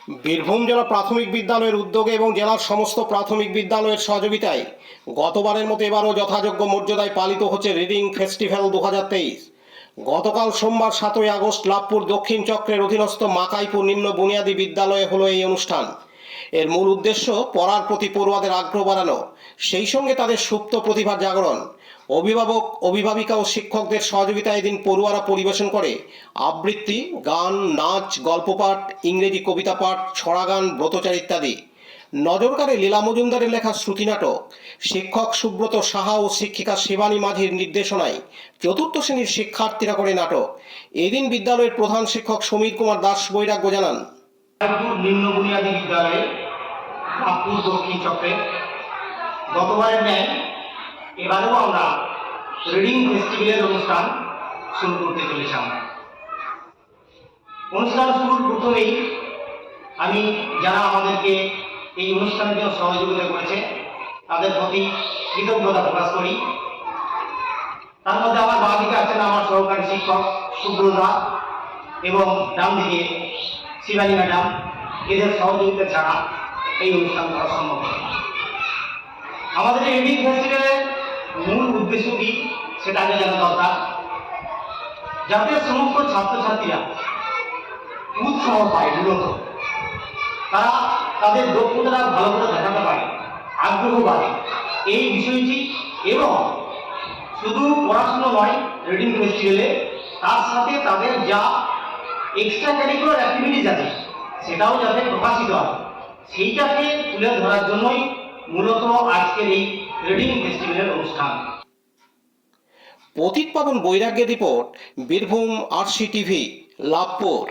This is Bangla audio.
বীরভূম জেলা প্রাথমিক বিদ্যালয়ের উদ্যোগে এবং জেলার সমস্ত প্রাথমিক বিদ্যালয়ের সহযোগিতায় গতবারের মতো এবারও যথাযোগ্য মর্যাদায় পালিত হচ্ছে রিডিং ফেস্টিভ্যাল 2023। গতকাল সোমবার 7ই আগস্ট লাভপুর দক্ষিণ চক্রের অধীনস্থ মাকাইপুর নিম্ন বুনিয়াদী বিদ্যালয়ে হলো এই অনুষ্ঠান। এর মূল উদ্দেশ্য পড়ার প্রতি পড়ুয়াদের আগ্রহ বাড়ানো, সেই সঙ্গে তাদের সুপ্ত প্রতিভার জাগরণ। অভিভাবক, অভিভাবিকা ও শিক্ষকদের সহযোগিতায় এদিন পড়ুয়ারা পরিবেশন করে আবৃত্তি, গান, নাচ, গল্পপাঠ, ইংরেজি কবিতা পাঠ, ছড়া গান, ব্রতচার ইত্যাদি। নজর কাড়ে লীলা মজুমদারের লেখা শ্রুতি নাটক। শিক্ষক সুব্রত সাহা ও শিক্ষিকা শিবানী মাঝির নির্দেশনায় চতুর্থ শ্রেণীর শিক্ষার্থীরা করে নাটক। এদিন বিদ্যালয়ের প্রধান শিক্ষক সমীর কুমার দাস বৈরাগ্য জানান, নিম্ন বুনিয়াদী বিদ্যালয়ে লাভপুর দক্ষিণ চক্রে গতবারের ন্যায় এবারেও আমরা রিডিং ফেস্টিভ্যালের অনুষ্ঠান শুরু করতে চলেছি। অনুষ্ঠান শুরুর প্রথমেই আমি যারা আমাদেরকে এই অনুষ্ঠানের জন্য সহযোগিতা করেছে তাদের প্রতি কৃতজ্ঞতা প্রকাশ করি। তার মধ্যে আমার বাঁ দিকে আছেন আমার সহকারী শিক্ষক সুব্রতা এবং ডান দিকে শিবানী ম্যাডাম। এদের সহযোগিতা ছাড়া এই অনুষ্ঠান করা সম্ভব নয়। আমাদের এই রিডিং ফেস্টিভ্যালের মূল উদ্দেশ্য কি সেটা আগে জানা দরকার, যাতে সমস্ত ছাত্রছাত্রীরা উৎসাহ পায়, মূলত তারা তাদের দক্ষতাটা ভালো করে দেখাতে পারে, আগ্রহ বাড়ে এই বিষয়টি। এবং শুধু পড়াশুনো নয়, রিডিং ফেস্টিভ্যালে তার সাথে তাদের যা এক্সট্রা কারিকুলার অ্যাক্টিভিটিস আছে সেটাও যাতে প্রকাশিত হয়, সেইটাকে তুলে ধরার জন্যই মূলত আজকের এই রিডিং ফেস্টিভ্যালের অনুষ্ঠান। পতিত পাবন বৈরাগ্যের report, Birbhum RC TV, Labhpur.